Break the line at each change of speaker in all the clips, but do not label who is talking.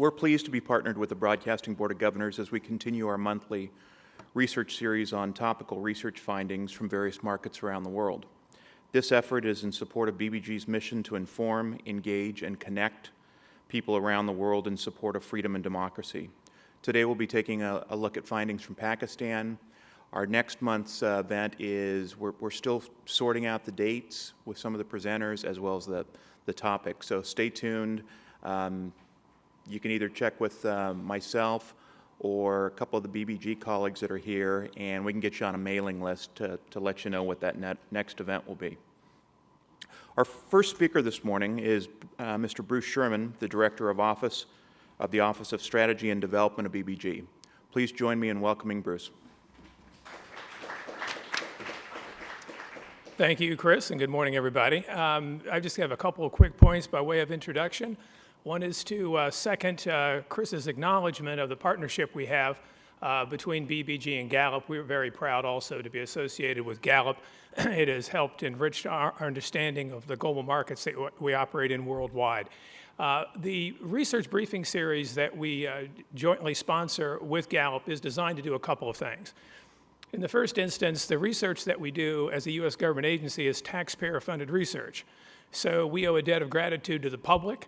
We're pleased to be partnered with the Broadcasting Board of Governors as we continue our monthly research series on topical research findings from various markets around the world. This effort is in support of BBG's mission to inform, engage, and connect people around the world in support of freedom and democracy. Today we'll be taking a look at findings from Pakistan. Our next month's event is, we're still sorting out the dates with some of the presenters as well as the topic, so stay tuned. You can either check with myself or a couple of the BBG colleagues that are here, and we can get you on a mailing list to let you know what that next event will be. Our first speaker this morning is Mr. Bruce Sherman, the Director of the Office of Strategy and Development of BBG. Please join me in welcoming Bruce.
Thank you, Chris, and good morning, everybody. I just have a couple of quick points by way of introduction. One is to second Chris's acknowledgement of the partnership we have between BBG and Gallup. We're very proud also to be associated with Gallup. It has helped enrich our understanding of the global markets that we operate in worldwide. The research briefing series that we jointly sponsor with Gallup is designed to do a couple of things. In the first instance, the research that we do as a U.S. government agency is taxpayer-funded research. So we owe a debt of gratitude to the public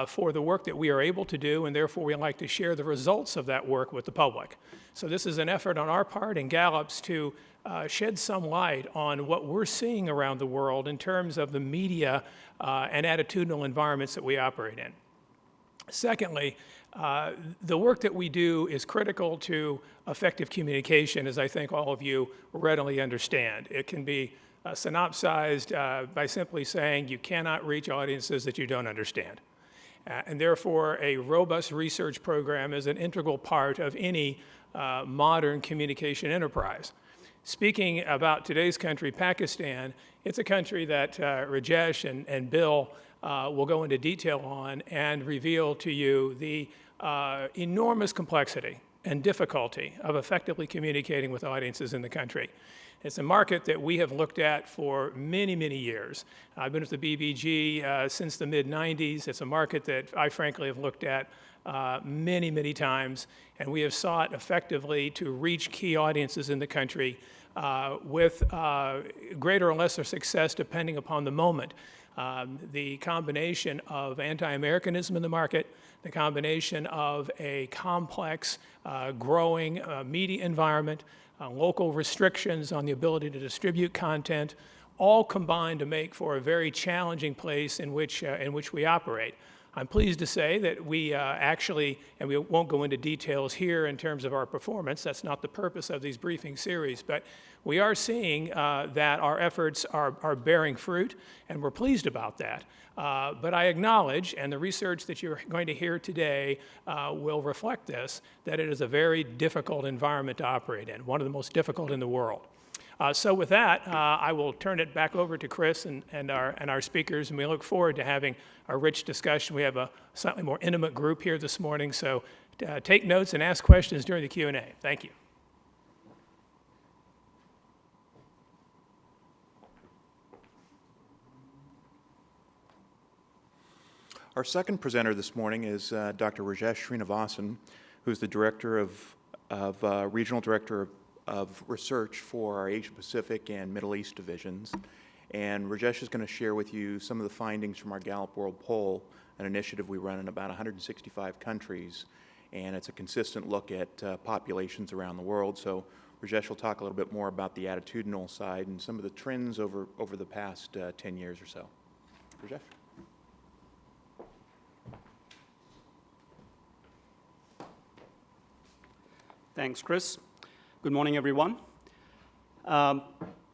for the work that we are able to do, and therefore we like to share the results of that work with the public. So this is an effort on our part and Gallup's to shed some light on what we're seeing around the world in terms of the media and attitudinal environments that we operate in. Secondly, the work that we do is critical to effective communication, as I think all of you readily understand. It can be synopsized by simply saying you cannot reach audiences that you don't understand. And therefore, a robust research program is an integral part of any modern communication enterprise. Speaking about today's country, Pakistan, it's a country that Rajesh and Bill will go into detail on and reveal to you the enormous complexity and difficulty of effectively communicating with audiences in the country. It's a market that we have looked at for many, many years. I've been with the BBG since the mid-90s. It's a market that I frankly have looked at many, many times, and we have sought effectively to reach key audiences in the country with greater or lesser success depending upon the moment. The combination of anti-Americanism in the market, the combination of a complex, growing media environment, local restrictions on the ability to distribute content, all combine to make for a very challenging place in which we operate. I'm pleased to say that we actually, and we won't go into details here in terms of our performance, that's not the purpose of these briefing series, but we are seeing that our efforts are bearing fruit, and we're pleased about that. But I acknowledge, and the research that you're going to hear today will reflect this, that it is a very difficult environment to operate in, one of the most difficult in the world. So with that, I will turn it back over to Chris and our speakers, and we look forward to having a rich discussion. We have a slightly more intimate group here this morning, so take notes and ask questions during the Q&A. Thank you.
Our second presenter this morning is Dr. Rajesh Srinivasan, who's the Regional Director of Research for our Asia Pacific and Middle East divisions. And Rajesh is going to share with you some of the findings from our Gallup World Poll, an initiative we run in about 165 countries. And it's a consistent look at populations around the world. So Rajesh will talk a little bit more about the attitudinal side and some of the trends over the past 10 years or so. Rajesh?
Thanks, Chris. Good morning, everyone.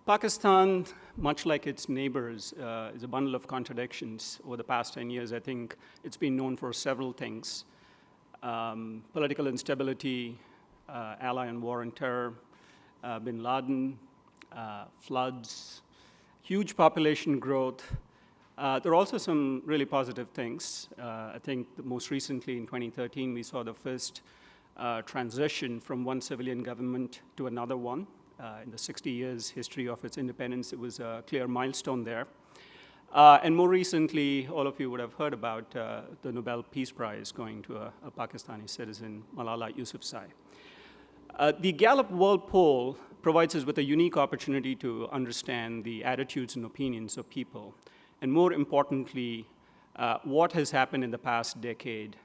Pakistan, much like its neighbors, is a bundle of contradictions. Over the past 10 years, I think it's been known for several things. Political instability, ally in war and terror, bin Laden, floods, huge population growth. There are also some really positive things. I think most recently in 2013, we saw the first transition from one civilian government to another one. In the 60 years history of its independence, it was a clear milestone there. And more recently, all of you would have heard about the Nobel Peace Prize going to a Pakistani citizen, Malala Yousafzai. The Gallup World Poll provides us with a unique opportunity to understand the attitudes and opinions of people, and more importantly, what has happened in the past decade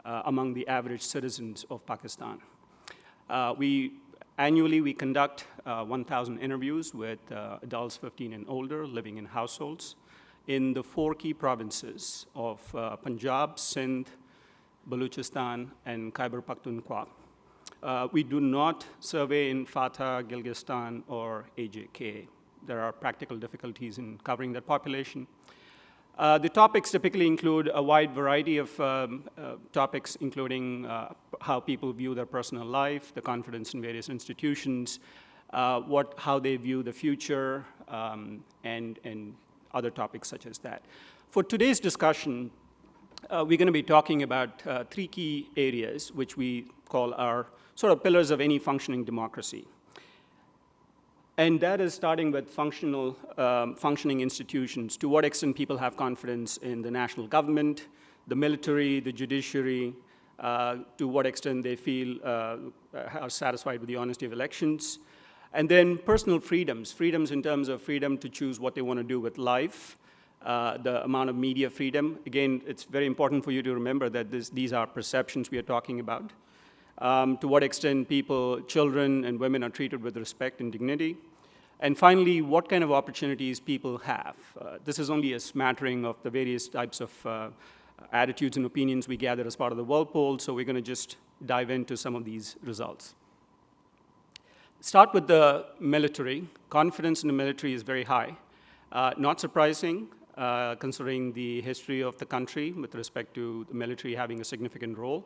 among the average citizens of Pakistan. Annually, we conduct 1,000 interviews with adults 15 and older living in households in the 4 key provinces of Punjab, Sindh, Baluchistan, and Khyber Pakhtunkhwa. We do not survey in Fatah, Gilgistan, or AJK. There are practical difficulties in covering that population. The topics typically include a wide variety of topics, including how people view their personal life, the confidence in various institutions, how they view the future, and other topics such as that. For today's discussion, we're going to be talking about 3 key areas, which we call our sort of pillars of any functioning democracy. And that is starting with functioning institutions, to what extent people have confidence in the national government, the military, the judiciary, to what extent they feel are satisfied with the honesty of elections. And then personal freedoms in terms of freedom to choose what they want to do with life, the amount of media freedom. Again, it's very important for you to remember that these are perceptions we are talking about. To what extent people, children and women are treated with respect and dignity. And finally, what kind of opportunities people have. This is only a smattering of the various types of attitudes and opinions we gather as part of the World Poll, so we're going to just dive into some of these results. Start with the military. Confidence in the military is very high. Not surprising, considering the history of the country with respect to the military having a significant role.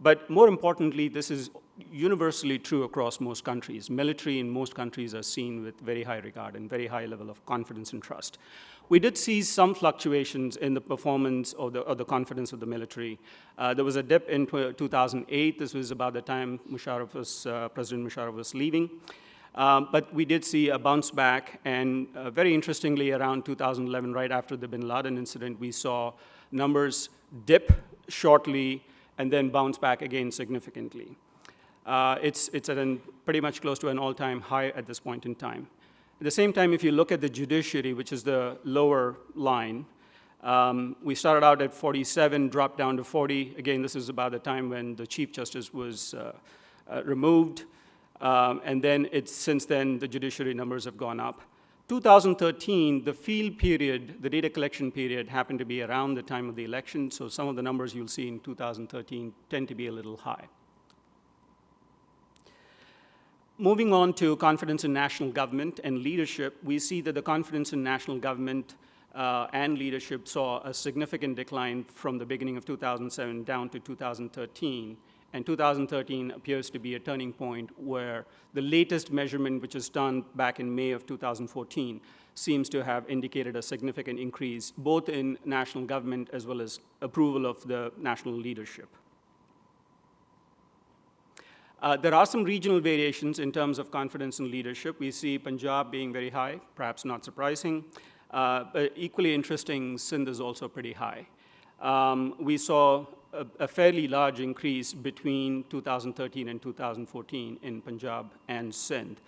But more importantly, this is universally true across most countries. Military in most countries are seen with very high regard and very high level of confidence and trust. We did see some fluctuations in the performance or the confidence of the military. There was a dip in 2008. This was about the time President Musharraf was leaving. But we did see a bounce back, and very interestingly, around 2011, right after the bin Laden incident, we saw numbers dip shortly and then bounce back again significantly. It's at pretty much close to an all-time high at this point in time. At the same time, if you look at the judiciary, which is the lower line, we started out at 47, dropped down to 40. Again, this is about the time when the Chief Justice was removed. And then since then, the judiciary numbers have gone up. 2013, the field period, the data collection period, happened to be around the time of the election, so some of the numbers you'll see in 2013 tend to be a little high. Moving on to confidence in national government and leadership, we see that the confidence in national government and leadership saw a significant decline from the beginning of 2007 down to 2013. And 2013 appears to be a turning point where the latest measurement, which was done back in May of 2014, seems to have indicated a significant increase, both in national government as well as approval of the national leadership. There are some regional variations in terms of confidence in leadership. We see Punjab being very high, perhaps not surprising. But equally interesting, Sindh is also pretty high. We saw a fairly large increase between 2013 and 2014 in Punjab and Sindh.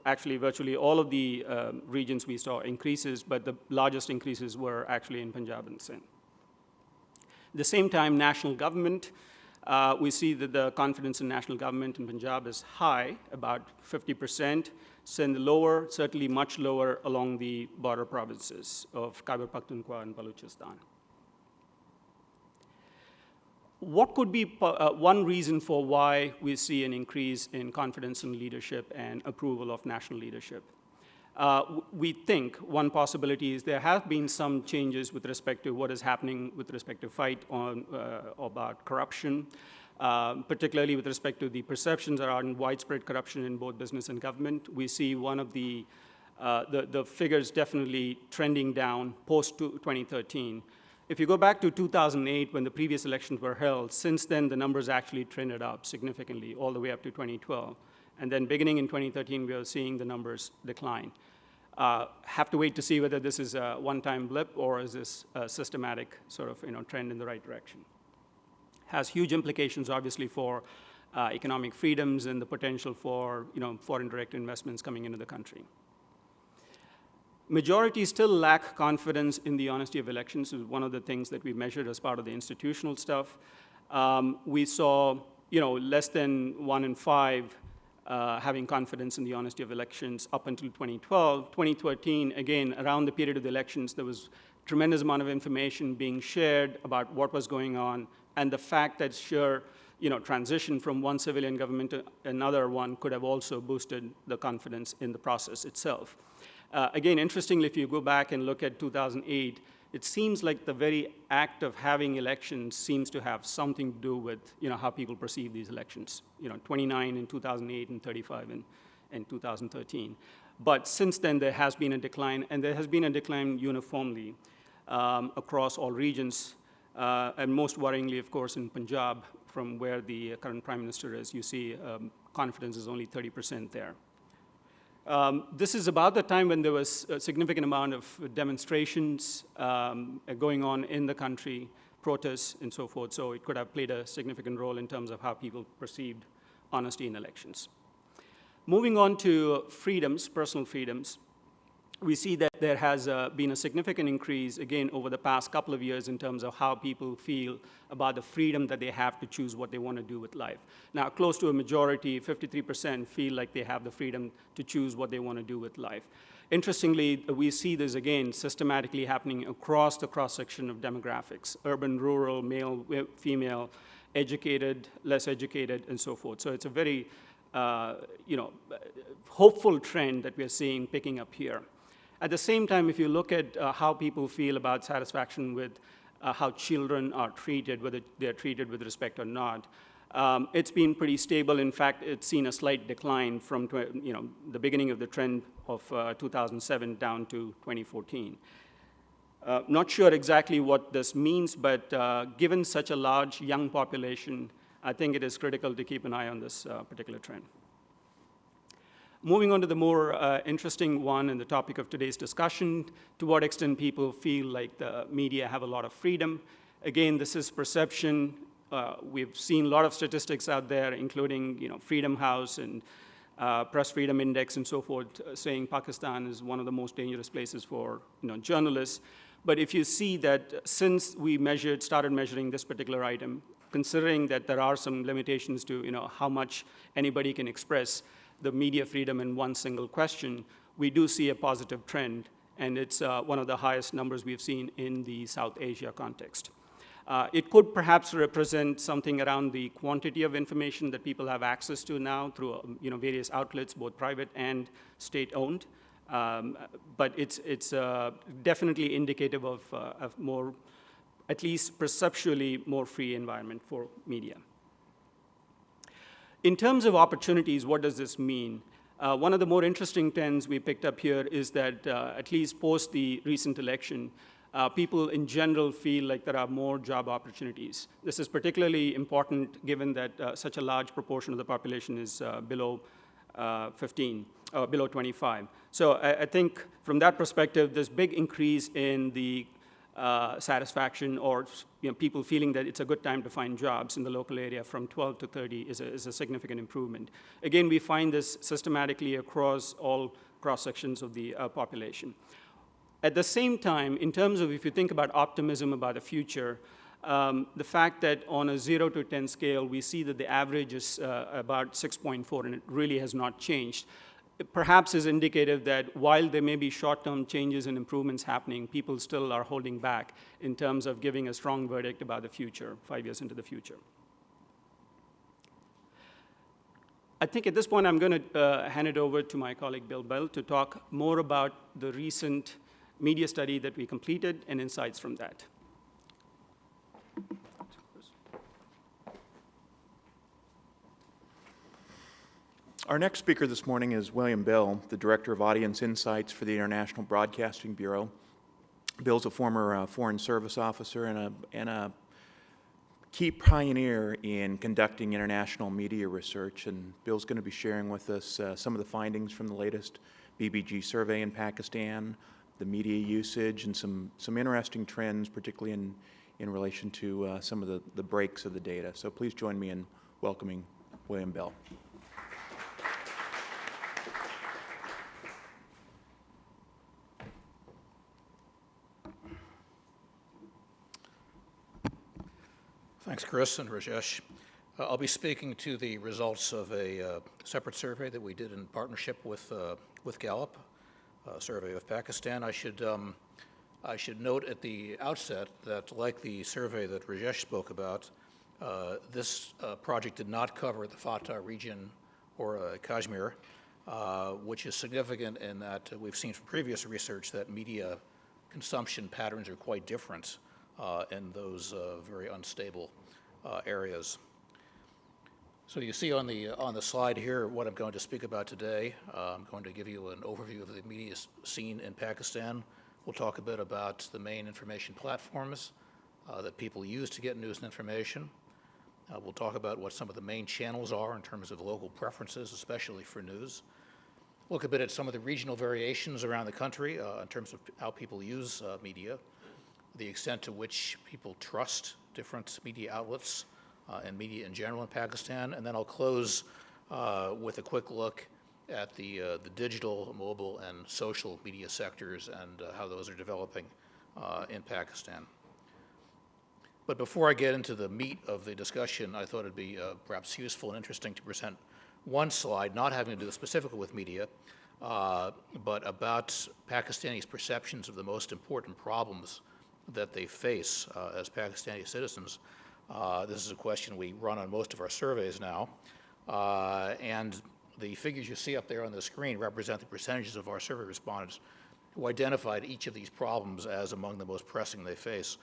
Actually, virtually all of the regions we saw increases, but the largest increases were actually in Punjab and Sindh. At the same time, national government, we see that the confidence in national government in Punjab is high, about 50%. Sindh lower, certainly much lower along the border provinces of Khyber Pakhtunkhwa and Baluchistan. What could be one reason for why we see an increase in confidence in leadership and approval of national leadership? We think one possibility is there have been some changes with respect to what is happening with respect to fight on about corruption, particularly with respect to the perceptions around widespread corruption in both business and government. We see one of the figures definitely trending down post-2013. If you go back to 2008, when the previous elections were held, since then the numbers actually trended up significantly, all the way up to 2012. And then beginning in 2013, we are seeing the numbers decline. Have to wait to see whether this is a one-time blip or is this a systematic sort of trend in the right direction. Has huge implications, obviously, for economic freedoms and the potential for foreign direct investments coming into the country. Majorities still lack confidence in the honesty of elections. Is one of the things that we measured as part of the institutional stuff. We saw less than 1 in 5 having confidence in the honesty of elections up until 2012. 2013, again, around the period of the elections, there was tremendous amount of information being shared about what was going on, and the fact that sheer transition from one civilian government to another one could have also boosted the confidence in the process itself. Again, interestingly, if you go back and look at 2008, it seems like the very act of having elections seems to have something to do with how people perceive these elections. 29 in 2008 and 35 in 2013. But since then, there has been a decline, and there has been a decline uniformly across all regions, and most worryingly, of course, in Punjab, from where the current prime minister is. You see confidence is only 30% there. This is about the time when there was a significant amount of demonstrations going on in the country, protests and so forth, so it could have played a significant role in terms of how people perceived honesty in elections. Moving on to freedoms, personal freedoms, we see that there has been a significant increase, again, over the past couple of years in terms of how people feel about the freedom that they have to choose what they want to do with life. Now, close to a majority, 53%, feel like they have the freedom to choose what they want to do with life. Interestingly, we see this, again, systematically happening across the cross-section of demographics, urban, rural, male, female, educated, less educated, and so forth. So it's a very hopeful trend that we're seeing picking up here. At the same time, if you look at how people feel about satisfaction with how children are treated, whether they're treated with respect or not, it's been pretty stable. In fact, it's seen a slight decline from the beginning of the trend of 2007 down to 2014. Not sure exactly what this means, but given such a large young population, I think it is critical to keep an eye on this particular trend. Moving on to the more interesting one and the topic of today's discussion, to what extent people feel like the media have a lot of freedom. Again, this is perception. We've seen a lot of statistics out there, including Freedom House and Press Freedom Index and so forth, saying Pakistan is one of the most dangerous places for journalists. But if you see that since we started measuring this particular item, considering that there are some limitations to how much anybody can express the media freedom in one single question, we do see a positive trend, and it's one of the highest numbers we've seen in the South Asia context. It could perhaps represent something around the quantity of information that people have access to now through various outlets, both private and state-owned. But it's definitely indicative of more, at least perceptually, more free environment for media. In terms of opportunities, what does this mean? One of the more interesting trends we picked up here is that at least post the recent election, people in general feel like there are more job opportunities. This is particularly important given that such a large proportion of the population is below 25. So I think from that perspective, this big increase in the satisfaction or people feeling that it's a good time to find jobs in the local area from 12 to 30 is a significant improvement. Again, we find this systematically across all cross-sections of the population. At the same time, in terms of if you think about optimism about the future, the fact that on a 0 to 10 scale, we see that the average is about 6.4, and it really has not changed. It perhaps is indicative that while there may be short-term changes and improvements happening, people still are holding back in terms of giving a strong verdict about the future, 5 years into the future. I think at this point, I'm going to hand it over to my colleague, Bill Bell, to talk more about the recent media study that we completed and insights from that.
Our next speaker this morning is William Bell, the Director of Audience Insights for the International Broadcasting Bureau. Bill's a former Foreign Service officer and a key pioneer in conducting international media research, and Bill's going to be sharing with us some of the findings from the latest BBG survey in Pakistan, the media usage, and some interesting trends, particularly in relation to some of the breaks of the data. So please join me in welcoming William Bell.
Thanks, Chris and Rajesh. I'll be speaking to the results of a separate survey that we did in partnership with Gallup, a survey of Pakistan. I should note at the outset that, like the survey that Rajesh spoke about, this project did not cover the Fatah region or Kashmir, which is significant in that we've seen from previous research that media consumption patterns are quite different in those very unstable areas. So you see on the slide here what I'm going to speak about today. I'm going to give you an overview of the media scene in Pakistan. We'll talk a bit about the main information platforms that people use to get news and information. We'll talk about what some of the main channels are in terms of local preferences, especially for news. Look a bit at some of the regional variations around the country in terms of how people use media, the extent to which people trust different media outlets and media in general in Pakistan. And then I'll close with a quick look at the digital, mobile, and social media sectors and how those are developing in Pakistan. But before I get into the meat of the discussion, I thought it'd be perhaps useful and interesting to present one slide, not having to do specifically with media, but about Pakistanis' perceptions of the most important problems that they face as Pakistani citizens. This is a question we run on most of our surveys now. And the figures you see up there on the screen represent the percentages of our survey respondents who identified each of these problems as among the most pressing they face.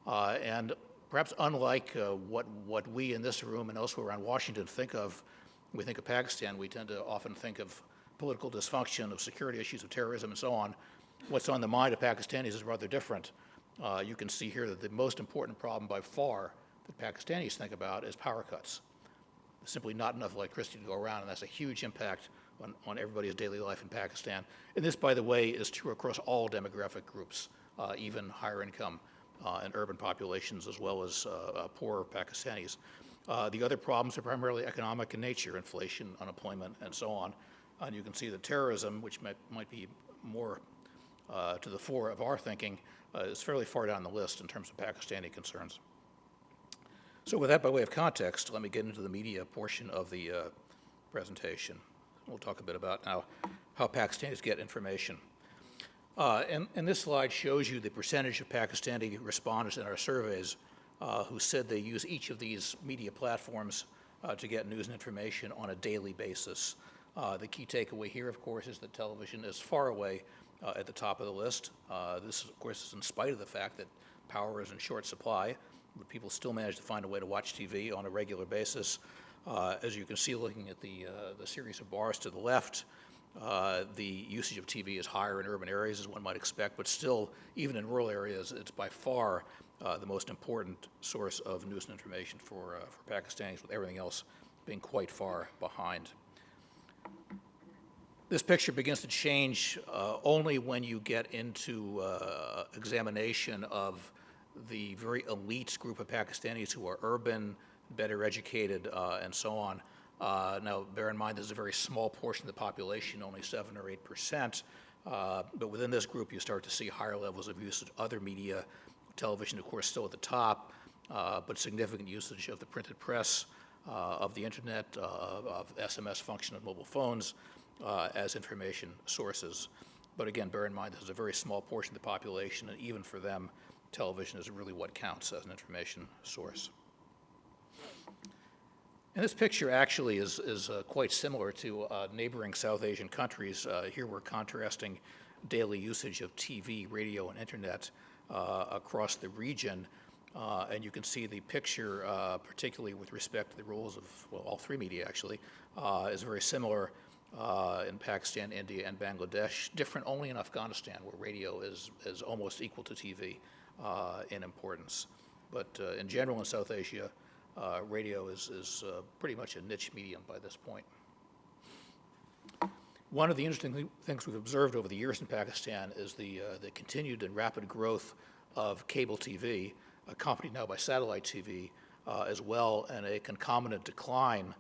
And perhaps unlike what we in this room and elsewhere around Washington think of, when we think of Pakistan, we tend to often think of political dysfunction, of security issues, of terrorism, and so on. What's on the mind of Pakistanis is rather different. You can see here that the most important problem by far that Pakistanis think about is power cuts. There's simply not enough electricity to go around, and that's a huge impact on everybody's daily life in Pakistan. And this, by the way, is true across all demographic groups, even higher income and urban populations, as well as poorer Pakistanis. The other problems are primarily economic in nature: inflation, unemployment, and so on. And you can see that terrorism, which might be more to the fore of our thinking, is fairly far down the list in terms of Pakistani concerns. So with that by way of context, let me get into the media portion of the presentation. We'll talk a bit about now how Pakistanis get information. And this slide shows you the percentage of Pakistani respondents in our surveys who said they use each of these media platforms to get news and information on a daily basis. The key takeaway here, of course, is that television is far away at the top of the list. This, of course, is in spite of the fact that power is in short supply, but people still manage to find a way to watch TV on a regular basis. As you can see, looking at the series of bars to the left, the usage of TV is higher in urban areas, as one might expect, but still, even in rural areas, it's by far the most important source of news and information for Pakistanis, with everything else being quite far behind. This picture begins to change only when you get into examination of the very elite group of Pakistanis who are urban, better educated, and so on. Now, bear in mind, this is a very small portion of the population, only 7 or 8%. But within this group, you start to see higher levels of usage of other media. Television, of course, still at the top, but significant usage of the printed press, of the internet, of SMS function of mobile phones as information sources. But again, bear in mind, this is a very small portion of the population, and even for them, television is really what counts as an information source. And this picture actually is quite similar to neighboring South Asian countries. Here we're contrasting daily usage of TV, radio, and internet across the region. And you can see the picture, particularly with respect to the roles of, well, all three media actually, is very similar in Pakistan, India, and Bangladesh, different only in Afghanistan, where radio is almost equal to TV in importance. But in general in South Asia, radio is pretty much a niche medium by this point. One of the interesting things we've observed over the years in Pakistan is the continued and rapid growth of cable TV, accompanied now by satellite TV as well, and a concomitant decline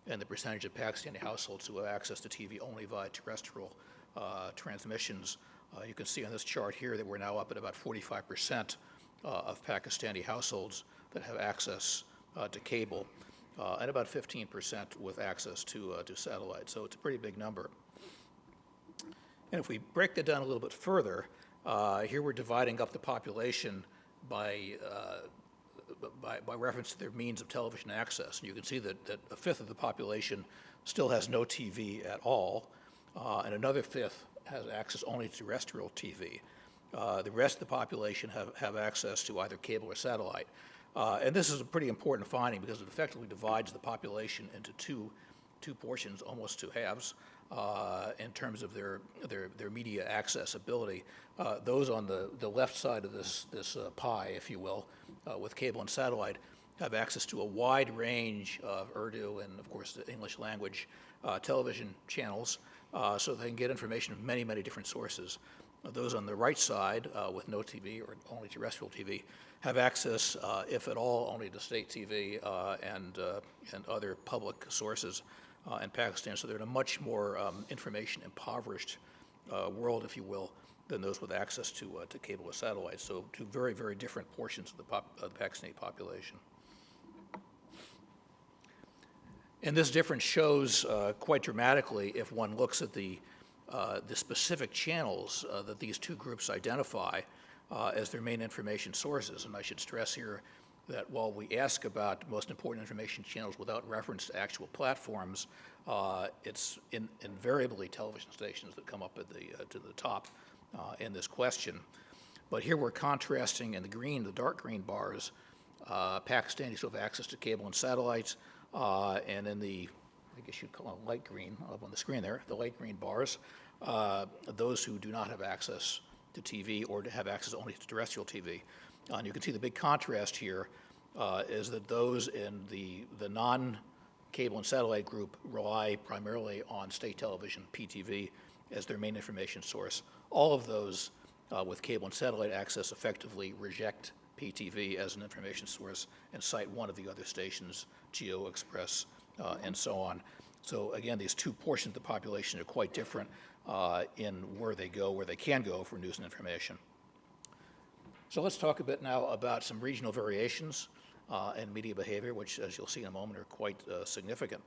in the percentage of Pakistani households who have access to TV only via terrestrial transmissions. You can see on this chart here that we're now up at about 45% of Pakistani households that have access to cable, and about 15% with access to satellite. So it's a pretty big number. And if we break that down a little bit further, here we're dividing up the population by reference to their means of television access. And you can see that a fifth of the population still has no TV at all, and another fifth has access only to terrestrial TV. The rest of the population have access to either cable or satellite. And this is a pretty important finding because it effectively divides the population into two portions, almost two halves, in terms of their media accessibility. Those on the left side of this pie, if you will, with cable and satellite, have access to a wide range of Urdu and, of course, the English language television channels, so they can get information from many, many different sources. Those on the right side, with no TV or only terrestrial TV, have access, if at all, only to state TV and other public sources in Pakistan. So they're in a much more information impoverished world, if you will, than those with access to cable or satellite. So two very, very different portions of the Pakistani population. And this difference shows quite dramatically if one looks at the specific channels that these two groups identify as their main information sources. And I should stress here that while we ask about most important information channels without reference to actual platforms, it's invariably television stations that come up at to the top in this question. But here we're contrasting in the green, the dark green bars, Pakistanis who have access to cable and satellites, and in the, I guess you'd call it light green up on the screen there, the light green bars, those who do not have access to TV or to have access only to terrestrial TV. And you can see the big contrast here is that those in the non-cable and satellite group rely primarily on state television, PTV, as their main information source. All of those with cable and satellite access effectively reject PTV as an information source and cite one of the other stations, Geo, Express, and so on. So again, these two portions of the population are quite different in where they can go for news and information. So let's talk a bit now about some regional variations in media behavior, which, as you'll see in a moment, are quite significant.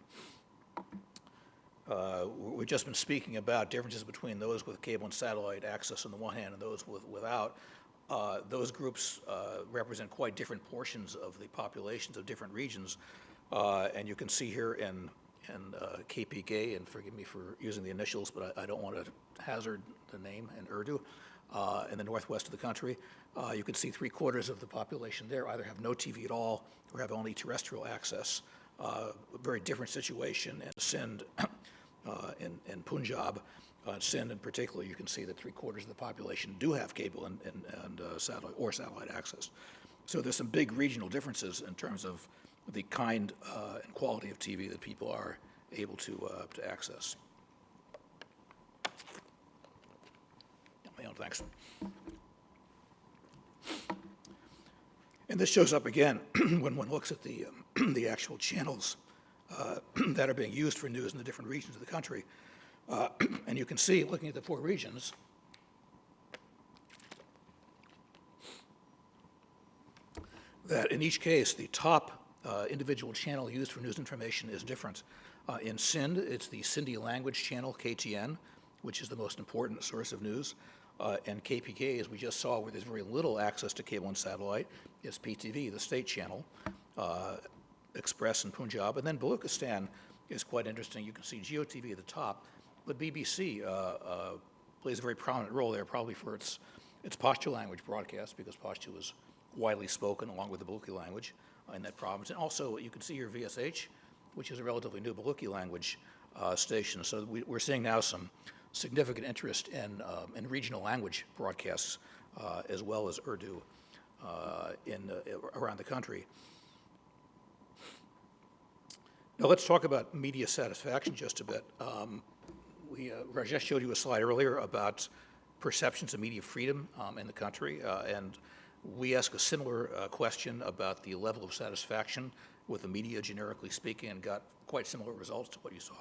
We've just been speaking about differences between those with cable and satellite access on the one hand and those without. Those groups represent quite different portions of the populations of different regions. And you can see here in KPK, and forgive me for using the initials, but I don't want to hazard the name in Urdu, in the northwest of the country. You can see 3/4 of the population there either have no TV at all or have only terrestrial access. A very different situation in Sindh, in Punjab. Sindh in particular, you can see that 3/4 of the population do have cable and satellite access. So there's some big regional differences in terms of the kind and quality of TV that people are able to access. My own thanks. And this shows up again when one looks at the the actual channels that are being used for news in the different regions of the country. And you can see, looking at the 4 regions, that in each case, the top individual channel used for news information is different. In Sindh, it's the Sindhi language channel, KTN, which is the most important source of news. And KPK, as we just saw, where there's very little access to cable and satellite, is PTV, the state channel, Express in Punjab. And then Baluchistan is quite interesting. You can see Geo TV at the top, but BBC plays a very prominent role there, probably for its Pashto language broadcast, because Pashto is widely spoken along with the Baluchi language in that province. And also, you can see here VSH, which is a relatively new Baluchi language station. So we're seeing now some significant interest in regional language broadcasts as well as Urdu around the country. Now let's talk about media satisfaction just a bit. Rajesh showed you a slide earlier about perceptions of media freedom in the country, and we asked a similar question about the level of satisfaction with the media, generically speaking, and got quite similar results to what you saw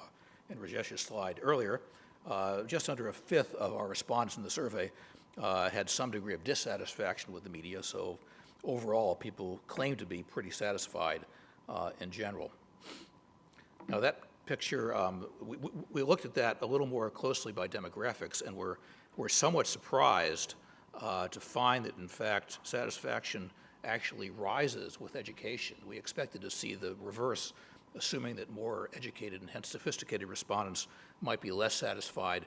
in Rajesh's slide earlier. Just under a fifth of our respondents in the survey had some degree of dissatisfaction with the media, so overall, people claim to be pretty satisfied in general. Now, that picture, we looked at that a little more closely by demographics, and we're somewhat surprised to find that, in fact, satisfaction actually rises with education. We expected to see the reverse, assuming that more educated and hence sophisticated respondents might be less satisfied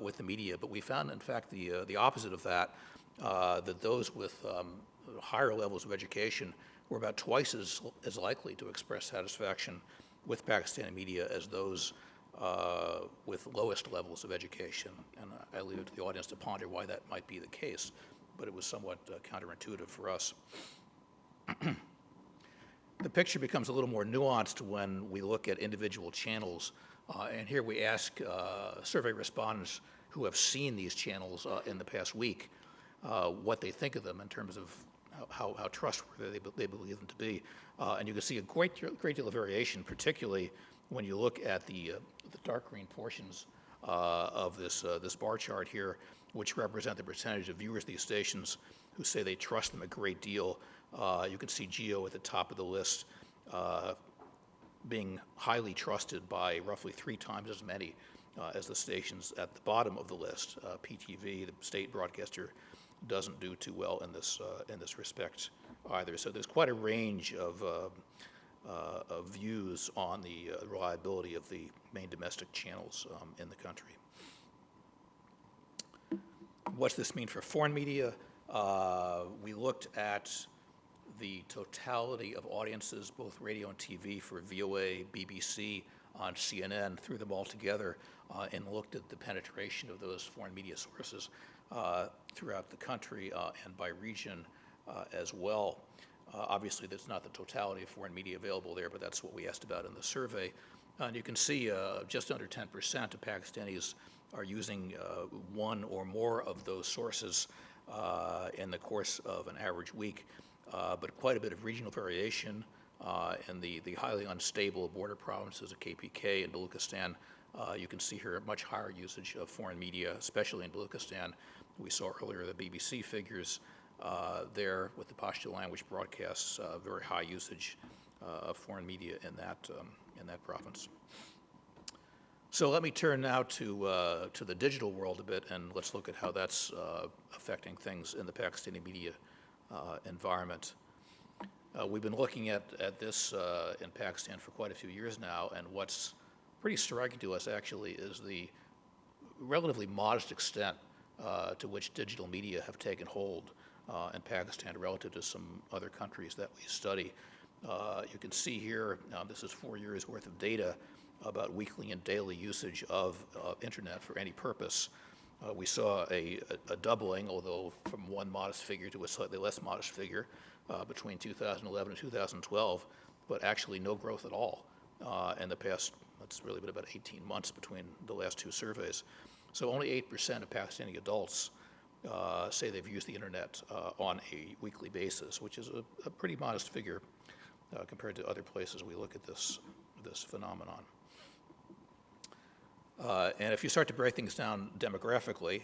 with the media. But we found, in fact, the opposite of that, that those with higher levels of education were about twice as likely to express satisfaction with Pakistani media as those with lowest levels of education. And I leave it to the audience to ponder why that might be the case, but it was somewhat counterintuitive for us. The picture becomes a little more nuanced when we look at individual channels, and here we ask survey respondents who have seen these channels in the past week what they think of them in terms of how trustworthy they believe them to be. And you can see a great deal of variation, particularly when you look at the dark green portions of this bar chart here, which represent the percentage of viewers of these stations who say they trust them a great deal. You can see Geo at the top of the list being highly trusted by roughly 3 times as many as the stations at the bottom of the list. PTV, the state broadcaster, doesn't do too well in this respect either. So there's quite a range of views on the reliability of the main domestic channels in the country. What's this mean for foreign media? We looked at the totality of audiences, both radio and TV, for VOA, BBC, on CNN, threw them all together and looked at the penetration of those foreign media sources throughout the country and by region as well. Obviously, that's not the totality of foreign media available there, but that's what we asked about in the survey. And you can see just under 10% of Pakistanis are using one or more of those sources in the course of an average week, but quite a bit of regional variation in the highly unstable border provinces of KPK and Baluchistan. You can see here much higher usage of foreign media, especially in Baluchistan. We saw earlier the BBC figures there with the Pashto language broadcasts, very high usage of foreign media in that province. So let me turn now to the digital world a bit, and let's look at how that's affecting things in the Pakistani media environment. We've been looking at this in Pakistan for quite a few years now, and what's pretty striking to us actually is the relatively modest extent to which digital media have taken hold in Pakistan relative to some other countries that we study. You can see here, this is 4 years worth of data about weekly and daily usage of internet for any purpose. We saw a doubling, although from one modest figure to a slightly less modest figure between 2011 and 2012, but actually no growth at all in the past, it's really been about 18 months between the last 2 surveys. So only 8% of Pakistani adults say they've used the internet on a weekly basis, which is a pretty modest figure compared to other places we look at this phenomenon. And if you start to break things down demographically,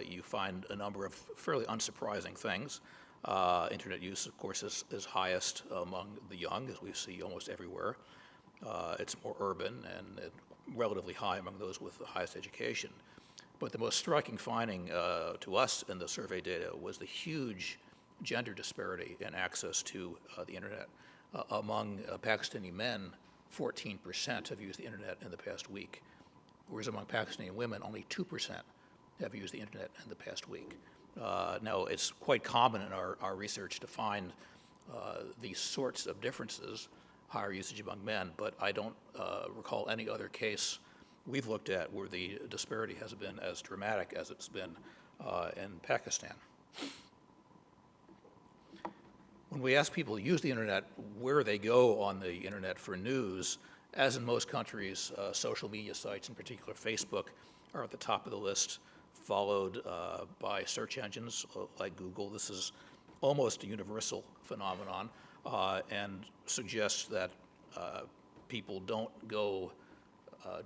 you find a number of fairly unsurprising things. Internet use, of course, is highest among the young, as we see almost everywhere. It's more urban and relatively high among those with the highest education. But the most striking finding to us in the survey data was the huge gender disparity in access to the internet. Among Pakistani men, 14% have used the internet in the past week, whereas among Pakistani women, only 2% have used the internet in the past week. Now, it's quite common in our research to find these sorts of differences, higher usage among men, but I don't recall any other case we've looked at where the disparity has been as dramatic as it's been in Pakistan. When we ask people to use the internet, where they go on the internet for news, As in most countries, social media sites, in particular Facebook, are at the top of the list, followed by search engines like Google. This is almost a universal phenomenon and suggests that people don't go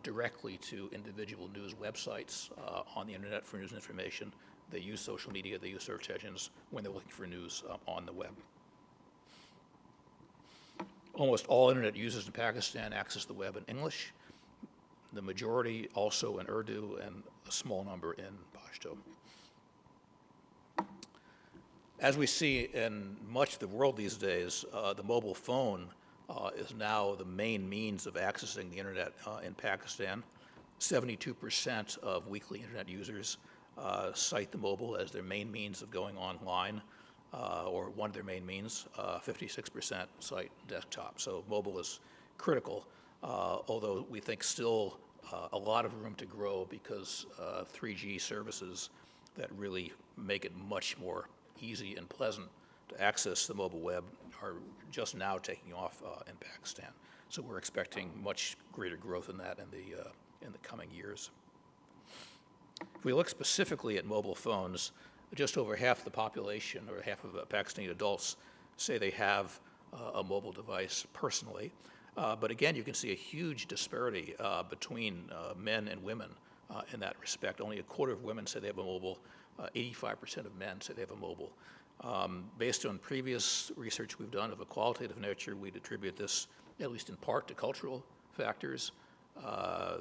directly to individual news websites on the internet for news and information. They use social media, they use search engines when they're looking for news on the web. Almost all internet users in Pakistan access the web in English, the majority also in Urdu, and a small number in Pashto. As we see in much of the world these days, the mobile phone is now the main means of accessing the internet in Pakistan. 72% of weekly internet users cite the mobile as their main means of going online, or one of their main means. 56% cite desktop. So mobile is critical, although we think still a lot of room to grow because 3G services that really make it much more easy and pleasant to access the mobile web are just now taking off in Pakistan. So we're expecting much greater growth in that in the coming years. If we look specifically at mobile phones, just over half the population, or half of Pakistani adults, say they have a mobile device personally. But again, you can see a huge disparity between men and women in that respect. Only a quarter of women say they have a mobile. 85% of men say they have a mobile. Based on previous research we've done of a qualitative nature, we'd attribute this, at least in part, to cultural factors.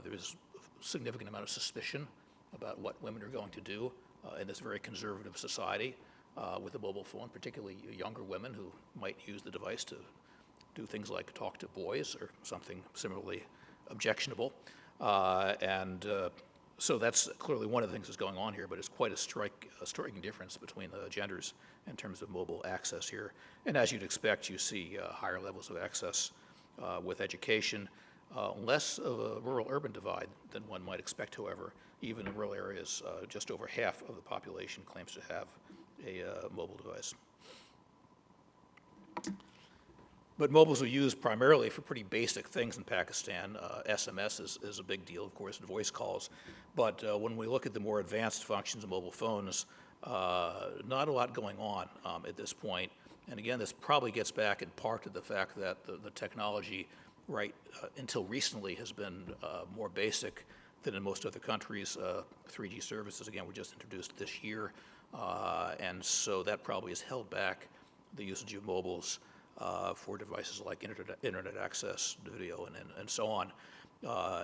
There's a significant amount of suspicion about what women are going to do in this very conservative society with a mobile phone, particularly younger women who might use the device to do things like talk to boys or something similarly objectionable. So that's clearly one of the things that's going on here, but it's quite a striking difference between the genders in terms of mobile access here. And as you'd expect, you see higher levels of access with education, less of a rural-urban divide than one might expect, however. Even in rural areas, just over half of the population claims to have a mobile device. But mobiles are used primarily for pretty basic things in Pakistan. SMS is a big deal, of course, and voice calls. But when we look at the more advanced functions of mobile phones, not a lot going on at this point. And again, this probably gets back in part to the fact that the technology, until recently, has been more basic than in most other countries. 3G services, again, were just introduced this year. And so that probably has held back the usage of mobiles for devices like internet access, video, and so on.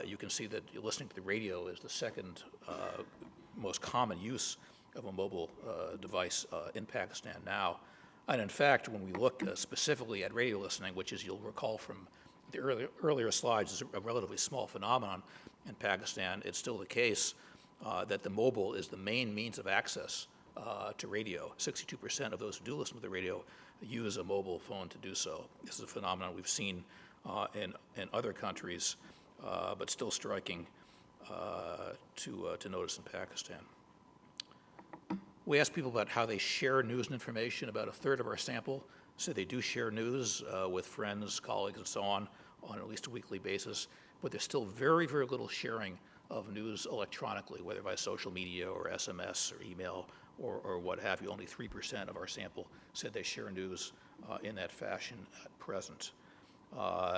You can see that listening to the radio is the second most common use of a mobile device in Pakistan now. And in fact, when we look specifically at radio listening, which, as you'll recall from the earlier slides, is a relatively small phenomenon in Pakistan, it's still the case that the mobile is the main means of access to radio. 62% of those who do listen to the radio use a mobile phone to do so. This is a phenomenon we've seen in other countries, but still striking to notice in Pakistan. We asked people about how they share news and information. About a third of our sample said they do share news with friends, colleagues, and so on at least a weekly basis, but there's still very, very little sharing of news electronically, whether by social media or SMS or email or what have you. Only 3% of our sample said they share news in that fashion at present.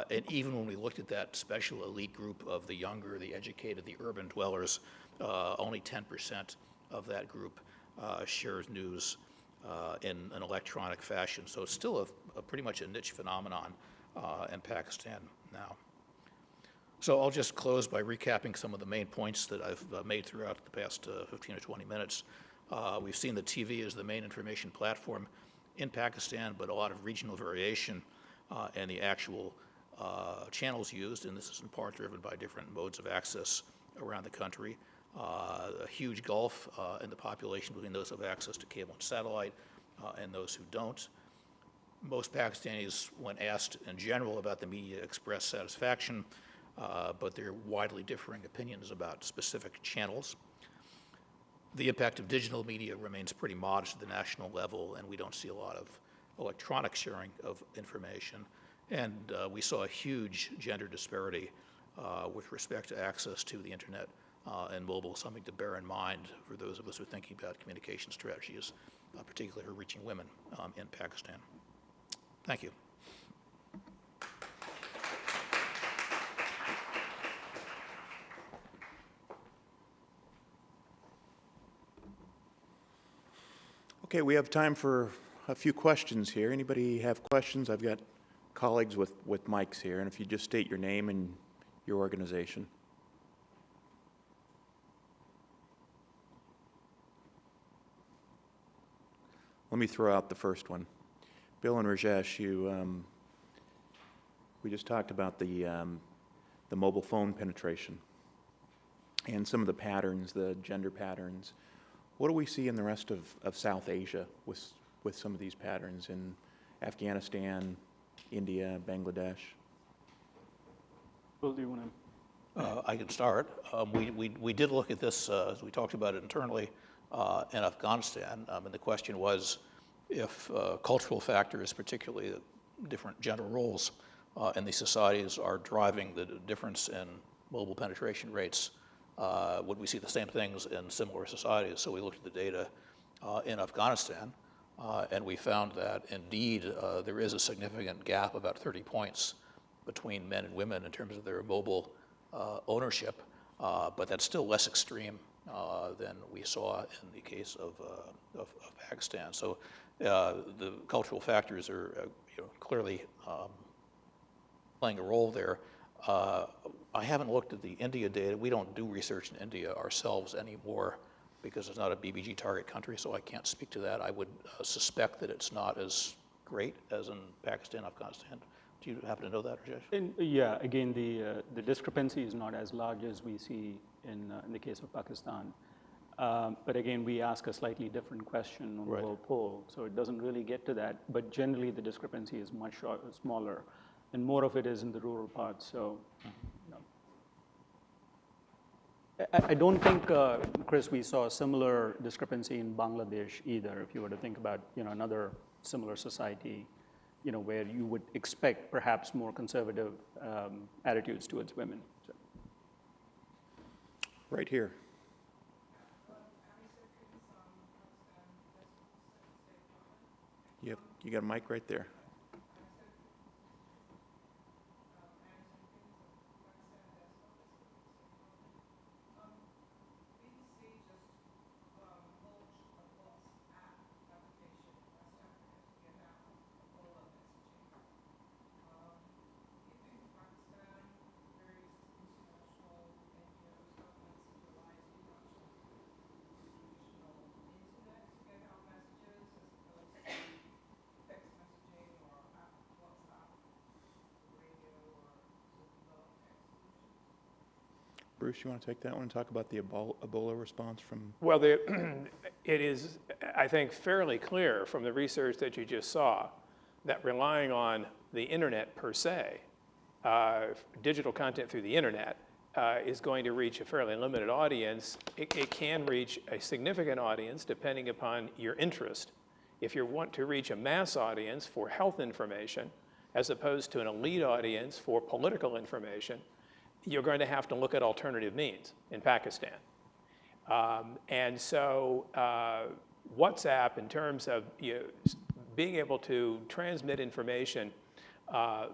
And even when we looked at that special elite group of the younger, the educated, the urban dwellers, only 10% of that group shares news in an electronic fashion. So it's still a pretty much a niche phenomenon in Pakistan now. So I'll just close by recapping some of the main points that I've made throughout the past 15 or 20 minutes. We've seen that TV is the main information platform in Pakistan, but a lot of regional variation in the actual channels used, and this is in part driven by different modes of access around the country. A huge gulf in the population between those who have access to cable and satellite and those who don't. Most Pakistanis, when asked in general about the media, express satisfaction, but there are widely differing opinions about specific channels. The impact of digital media remains pretty modest at the national level, and we don't see a lot of electronic sharing of information. And we saw a huge gender disparity with respect to access to the internet and mobile, something to bear in mind for those of us who are thinking about communication strategies, particularly for reaching women in Pakistan. Thank you.
Okay, we have time for a few questions here. Anybody have questions? I've got colleagues with mics here, and if you just state your name and your organization. Let me throw out the first one. Bill and Rajesh, we just talked about the mobile phone penetration and some of the patterns, the gender patterns. What do we see in the rest of South Asia with some of these patterns in Afghanistan, India, Bangladesh?
Bill, do you want to?
I can start. We did look at this as we talked about it internally in Afghanistan, and the question was if cultural factors, particularly different gender roles in these societies, are driving the difference in mobile penetration rates. Would we see the same things in similar societies? So we looked at the data in Afghanistan, and we found that indeed there is a significant gap, about 30 points, between men and women in terms of their mobile ownership, but that's still less extreme than we saw in the case of Pakistan. So the cultural factors are clearly playing a role there. I haven't looked at the India data. We don't do research in India ourselves anymore because it's not a BBG target country, so I can't speak to that. I would suspect that it's not as great as in Pakistan, Afghanistan. Do you happen to know that, Rajesh?
Yeah, again, the discrepancy is not as large as we see in the case of Pakistan. But again, we ask a slightly different question on the whole poll, so it doesn't really get to that. But generally, the discrepancy is much smaller, and more of it is in the rural parts. So, I don't think, Chris, we saw a similar discrepancy in Bangladesh either. If you were to think about, another similar society, where you would expect perhaps more conservative attitudes towards women. So.
Right here. Yep, you got a mic right there. Bruce, you want to take that one and talk about the Ebola response from?
Well, it is, I think, fairly clear from the research that you just saw that relying on the internet per se, digital content through the internet, is going to reach a fairly limited audience. It can reach a significant audience depending upon your interest. If you want to reach a mass audience for health information, as opposed to an elite audience for political information, you're going to have to look at alternative means in Pakistan. And so WhatsApp, in terms of being able to transmit information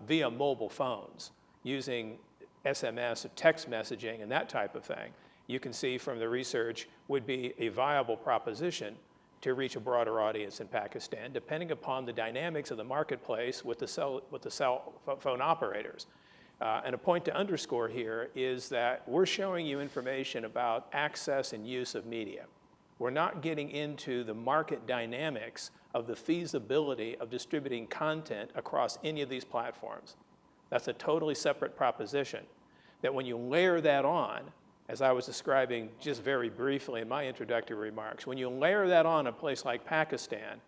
via mobile phones using SMS, text messaging, and that type of thing, you can see from the research would be a viable proposition to reach a broader audience in Pakistan, depending upon the dynamics of the marketplace with the cell phone operators. And a point to underscore here is that we're showing you information about access and use of media. We're not getting into the market dynamics of the feasibility of distributing content across any of these platforms. That's a totally separate proposition. That when you layer that on, as I was describing just very briefly in my introductory remarks, when you layer that on a place like Pakistan,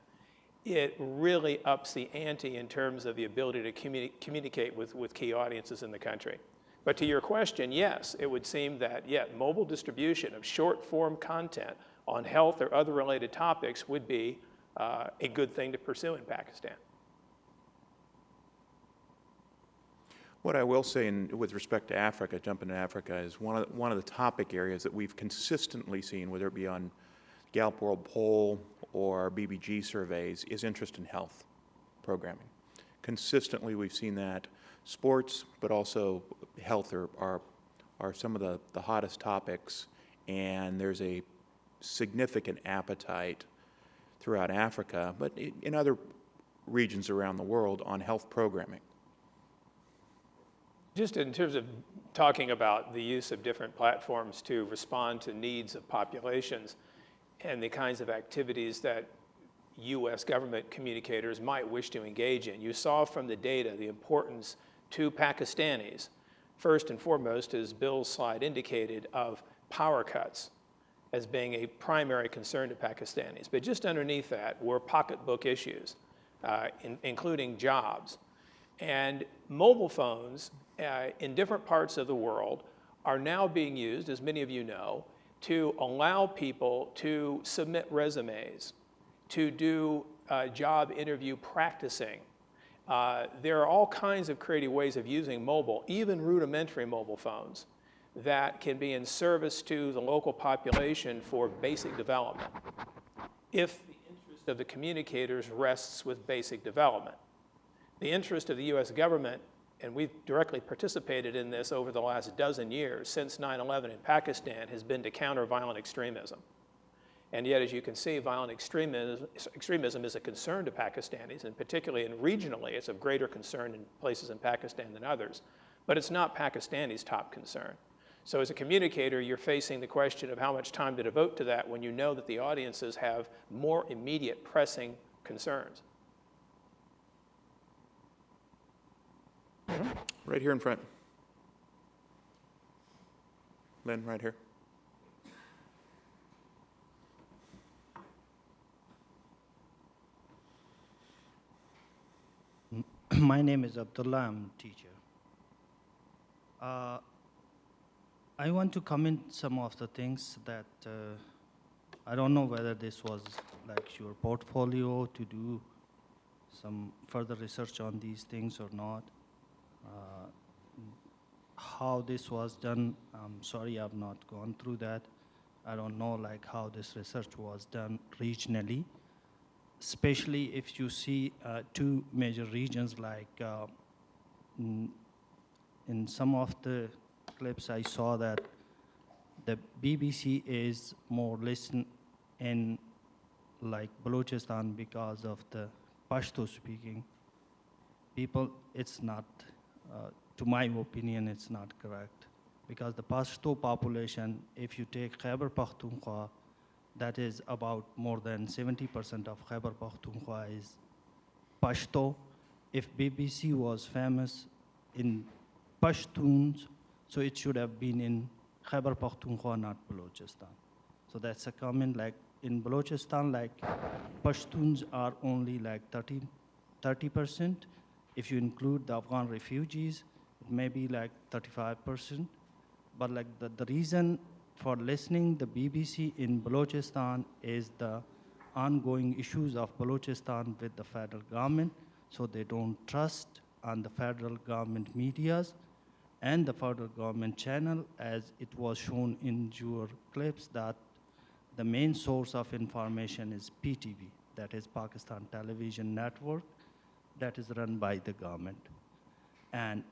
it really ups the ante in terms of the ability to communicate with key audiences in the country. But to your question, yes, it would seem that, mobile distribution of short-form content on health or other related topics would be a good thing to pursue in Pakistan.
What I will say with respect to Africa, jumping to Africa, is one of the topic areas that we've consistently seen, whether it be on Gallup World Poll or BBG surveys, is interest in health programming. Consistently, we've seen that sports, but also health are some of the hottest topics, and there's a significant appetite throughout Africa, but in other regions around the world, on health programming.
Just in terms of talking about the use of different platforms to respond to needs of populations and the kinds of activities that U.S. government communicators might wish to engage in, you saw from the data the importance to Pakistanis, first and foremost, as Bill's slide indicated, of power cuts as being a primary concern to Pakistanis. But just underneath that were pocketbook issues, including jobs. And mobile phones in different parts of the world are now being used, as many of you know, to allow people to submit resumes, to do job interview practicing. There are all kinds of creative ways of using mobile, even rudimentary mobile phones, that can be in service to the local population for basic development, if the interest of the communicators rests with basic development. The interest of the U.S. government, and we've directly participated in this over the last dozen years, since 9/11 in Pakistan, has been to counter violent extremism. And yet, as you can see, violent extremism is a concern to Pakistanis, and particularly and regionally, it's of greater concern in places in Pakistan than others. But it's not Pakistanis' top concern. So as a communicator, you're facing the question of how much time to devote to that when you know that the audiences have more immediate pressing concerns.
Right here in front. Lynn, right here.
My name is Abdullah, I'm a teacher. I want to comment some of the things that I don't know whether this was like your portfolio to do some further research on these things or not. How this was done, I'm sorry I've not gone through that. I don't know like how this research was done regionally, especially if you see two major regions like in some of the clips I saw that the BBC is more listened in like Balochistan because of the Pashto speaking people. It's not, to my opinion, it's not correct. Because the Pashto population, if you take Khyber Pakhtunkhwa, that is about more than 70% of Khyber Pakhtunkhwa is Pashto. If BBC was famous in Pashtuns, so it should have been in Khyber Pakhtunkhwa, not Balochistan. So that's a comment. Like in Balochistan, like Pashtuns are only like 30%. If you include the Afghan refugees, it may be like 35%. But like the reason for listening the BBC in Balochistan is the ongoing issues of Balochistan with the federal government. So they don't trust on the federal government medias and the federal government channel, as it was shown in your clips, that the main source of information is PTV, that is Pakistan Television Network, that is run by the government. And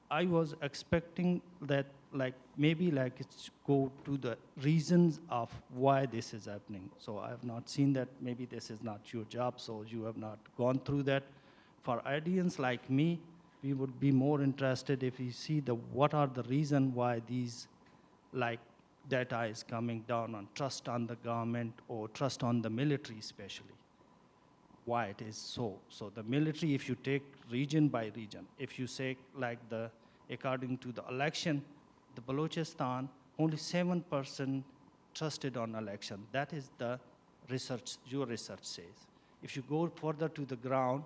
I was expecting that like maybe like it's go to the reasons of why this is happening. So I have not seen that. Maybe this is not your job, so you have not gone through that. For audience like me, we would be more interested if we see the what are the reason why these like data is coming down on trust on the government or trust on the military especially. Why it is so. So the military, if you take region by region, if you say like according to the election, the Balochistan, only 7% trusted on election. That is the research, your research says. If you go further to the ground,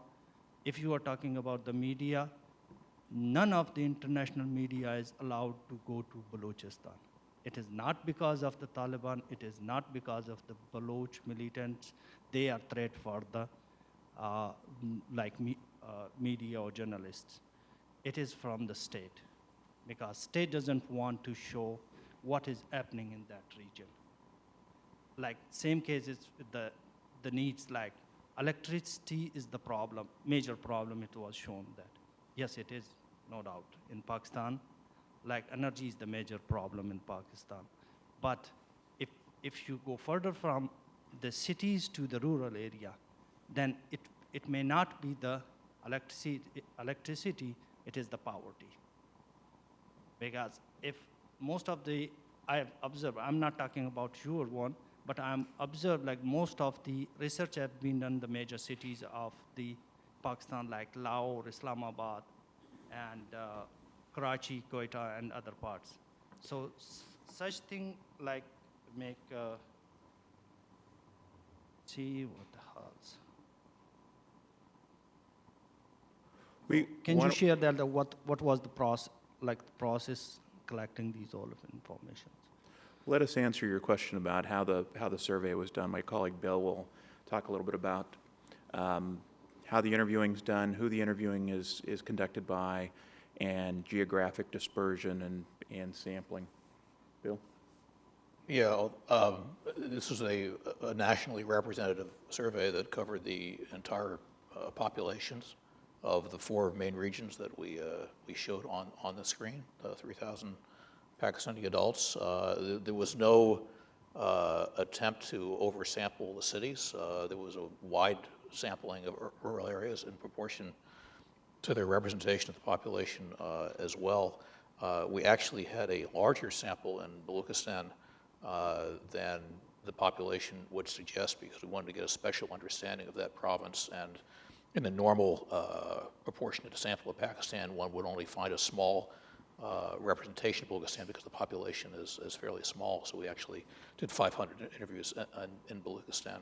if you are talking about the media, none of the international media is allowed to go to Balochistan. It is not because of the Taliban, it is not because of the Baloch militants. They are threat for the media or journalists. it is from the state, because state doesn't want to show what is happening in that region. Like same cases with the needs, like electricity is the problem, major problem. It was shown that yes, it is, no doubt, in Pakistan. Like energy is the major problem in Pakistan. But if you go further from the cities to the rural area, then it may not be the electricity, it is the poverty. Because if most of the, I have observed, I'm not talking about your one, but I'm observed like most of the research have been done in the major cities of the Pakistan, like Lahore, Islamabad, and Karachi, Quetta, and other parts. So such thing like make, see what the hell's. Can you share that, what was the process collecting these all of information?
Let us answer your question about how the survey was done. My colleague Bill will talk a little bit about how the interviewing is done, who the interviewing is conducted by, and geographic dispersion and sampling. Bill?
Yeah, this was a nationally representative survey that covered the entire populations of the 4 main regions that we showed on the screen, 3,000 Pakistani adults. There was no attempt to oversample the cities. There was a wide sampling of rural areas in proportion to their representation of the population as well. We actually had a larger sample in Baluchistan than the population would suggest, because we wanted to get a special understanding of that province. And in the normal proportionate sample of Pakistan, one would only find a small representation of Baluchistan because the population is fairly small. So we actually did 500 interviews in Baluchistan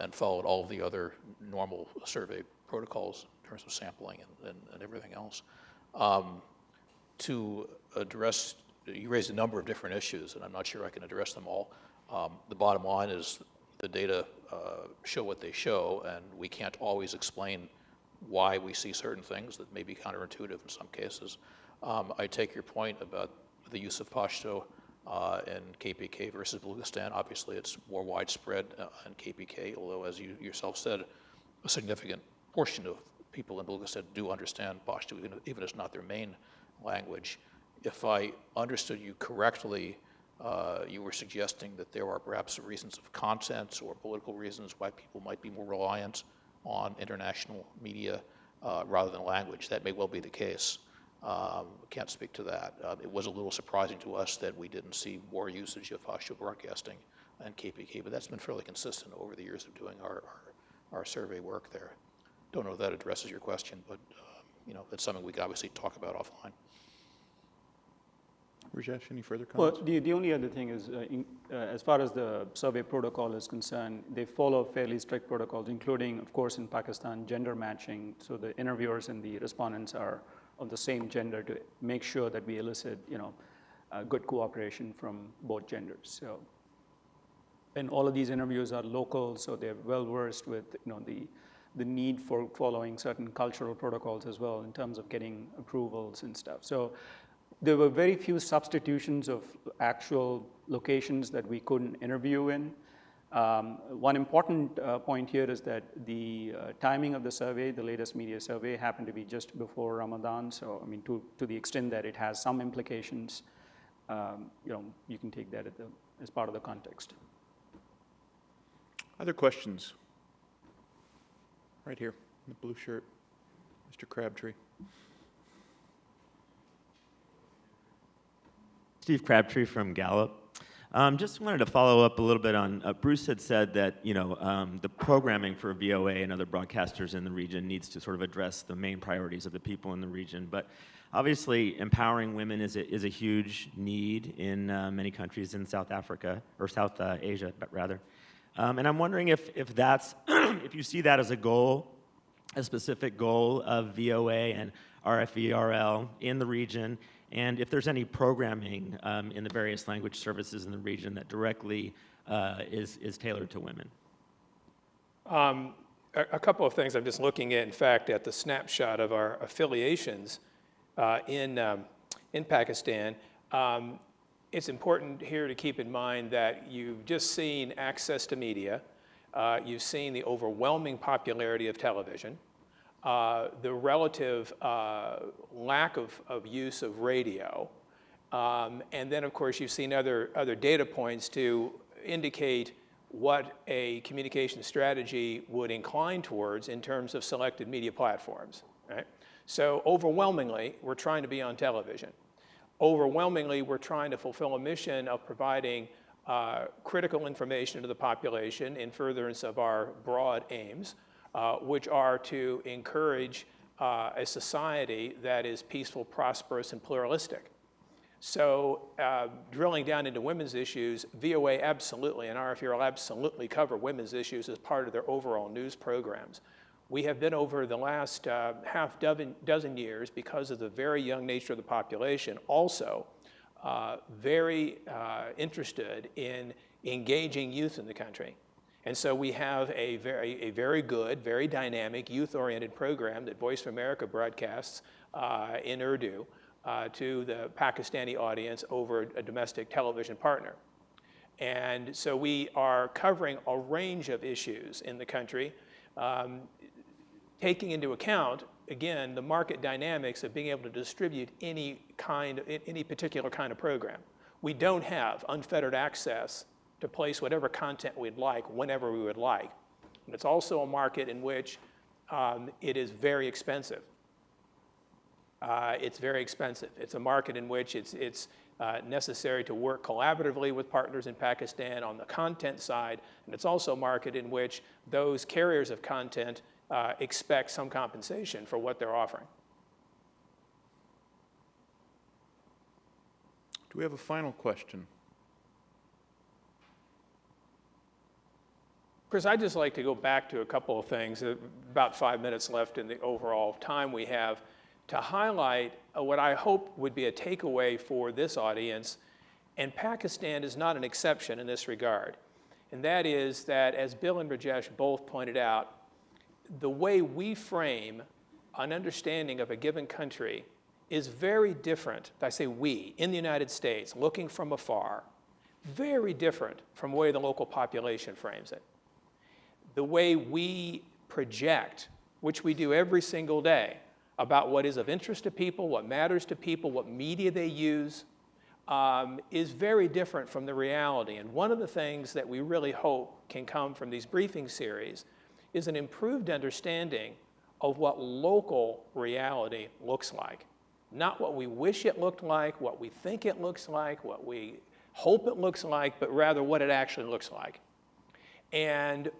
and followed all of the other normal survey protocols in terms of sampling and everything else. To address, you raised a number of different issues, and I'm not sure I can address them all. The bottom line is the data show what they show, and we can't always explain why we see certain things that may be counterintuitive in some cases. I take your point about the use of Pashto in KPK versus Baluchistan. Obviously, it's more widespread in KPK, although, as you yourself said, a significant portion of people in Baluchistan do understand Pashto, even if it's not their main language. If I understood you correctly, you were suggesting that there are perhaps reasons of content or political reasons why people might be more reliant on international media rather than language. That may well be the case. Can't speak to that. It was a little surprising to us that we didn't see more usage of Pashto broadcasting and KPK, but that's been fairly consistent over the years of doing our survey work there. Don't know if that addresses your question, but it's something we could obviously talk about offline.
Rajesh, any further comments?
Well, the only other thing is, as far as the survey protocol is concerned, they follow fairly strict protocols, including, of course, in Pakistan, gender matching. So the interviewers and the respondents are of the same gender to make sure that we elicit, good cooperation from both genders. So, and all of these interviews are local, so they're well versed with, the need for following certain cultural protocols as well in terms of getting approvals and stuff. So there were very few substitutions of actual locations that we couldn't interview in. One important point here is that the timing of the survey, the latest media survey, happened to be just before Ramadan. So, I mean, to the extent that it has some implications, you can take that as part of the context.
Other questions? Right here, in the blue shirt, Mr. Crabtree.
Steve Crabtree from Gallup. Just wanted to follow up a little bit on, Bruce had said that, the programming for VOA and other broadcasters in the region needs to sort of address the main priorities of the people in the region. But obviously, empowering women is a huge need in many countries in South Africa, or South Asia, rather. And I'm wondering if that's, if you see that as a goal, a specific goal of VOA and RFERL in the region, and if there's any programming in the various language services in the region that directly is tailored to women.
A couple of things I'm just looking at, in fact, at the snapshot of our affiliations in Pakistan. It's important here to keep in mind that you've just seen access to media. You've seen the overwhelming popularity of television, the relative lack of use of radio, and then, of course, you've seen other data points to indicate what a communication strategy would incline towards in terms of selected media platforms, right? So overwhelmingly, we're trying to be on television. Overwhelmingly, we're trying to fulfill a mission of providing critical information to the population in furtherance of our broad aims, which are to encourage a society that is peaceful, prosperous, and pluralistic. So drilling down into women's issues, VOA absolutely and RFE will absolutely cover women's issues as part of their overall news programs. We have been over the last half dozen years, because of the very young nature of the population, also very interested in engaging youth in the country. And so we have a very good, very dynamic, youth-oriented program that Voice of America broadcasts in Urdu to the Pakistani audience over a domestic television partner. And so we are covering a range of issues in the country, taking into account, again, the market dynamics of being able to distribute any particular kind of program. We don't have unfettered access to place whatever content we'd like, whenever we would like. And it's also a market in which it is very expensive. It's very expensive. It's a market in which it's necessary to work collaboratively with partners in Pakistan on the content side, and it's also a market in which those carriers of content expect some compensation for what they're offering.
Do we have a final question?
Chris, I'd just like to go back to a couple of things, about 5 minutes left in the overall time we have, to highlight what I hope would be a takeaway for this audience, and Pakistan is not an exception in this regard. And that is that, as Bill and Rajesh both pointed out, the way we frame an understanding of a given country is very different. I say we, in the United States, looking from afar, very different from the way the local population frames it. The way we project, which we do every single day, about what is of interest to people, what matters to people, what media they use, is very different from the reality. And one of the things that we really hope can come from these briefing series is an improved understanding of what local reality looks like. Not what we wish it looked like, what we think it looks like, what we hope it looks like, but rather what it actually looks like. And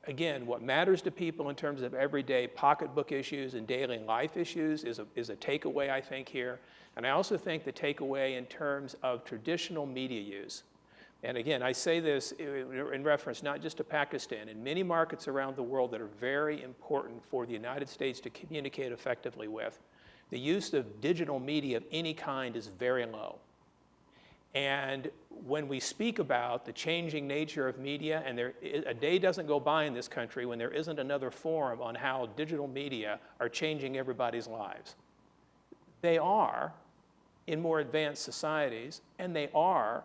again, what matters to people in terms of everyday pocketbook issues and daily life issues is a takeaway, I think, here. And I also think the takeaway in terms of traditional media use. And again, I say this in reference not just to Pakistan, in many markets around the world that are very important for the United States to communicate effectively with, the use of digital media of any kind is very low. And when we speak about the changing nature of media, and a day doesn't go by in this country when there isn't another forum on how digital media are changing everybody's lives. They are in more advanced societies, and they are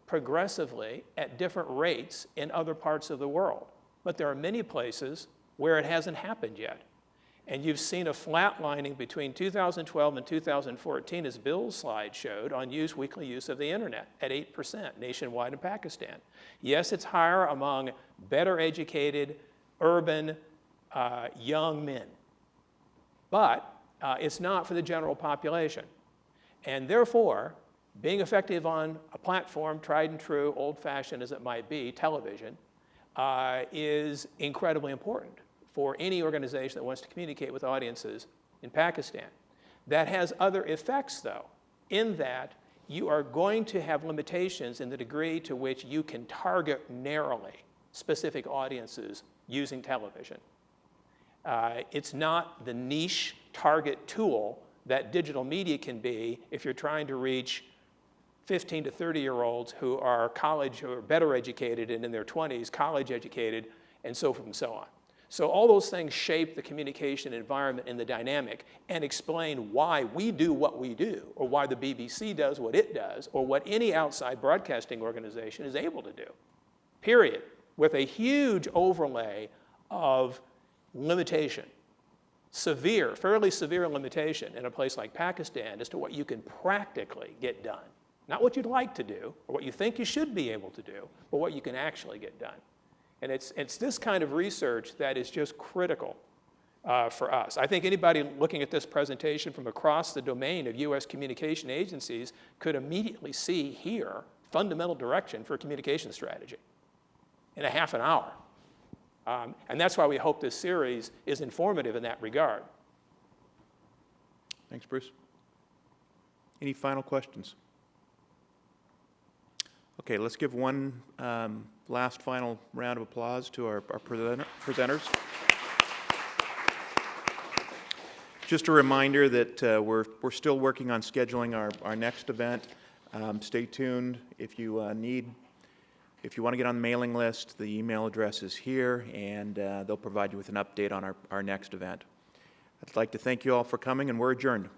progressively at different rates in other parts of the world. But there are many places where it hasn't happened yet. And you've seen a flatlining between 2012 and 2014, as Bill's slide showed, on weekly use of the internet at 8% nationwide in Pakistan. Yes, it's higher among better educated, urban, young men. But it's not for the general population. And therefore, being effective on a platform, tried and true, old-fashioned as it might be, television, is incredibly important for any organization that wants to communicate with audiences in Pakistan. That has other effects, though, in that you are going to have limitations in the degree to which you can target narrowly specific audiences using television. It's not the niche target tool that digital media can be if you're trying to reach 15 to 30-year-olds who are better educated and in their 20s, college educated, and so forth and so on. So all those things shape the communication environment and the dynamic and explain why we do what we do, or why the BBC does what it does, or what any outside broadcasting organization is able to do, period, with a huge overlay of limitation, fairly severe limitation in a place like Pakistan as to what you can practically get done. Not what you'd like to do, or what you think you should be able to do, but what you can actually get done. And it's this kind of research that is just critical for us. I think anybody looking at this presentation from across the domain of US communication agencies could immediately see here fundamental direction for a communication strategy in a half an hour. And that's why we hope this series is informative in that regard.
Thanks, Bruce. Any final questions? Okay, let's give one last final round of applause to our presenters. Just a reminder that we're still working on scheduling our next event. Stay tuned. If you want to get on the mailing list, the email address is here, and they'll provide you with an update on our next event. I'd like to thank you all for coming, and we're adjourned.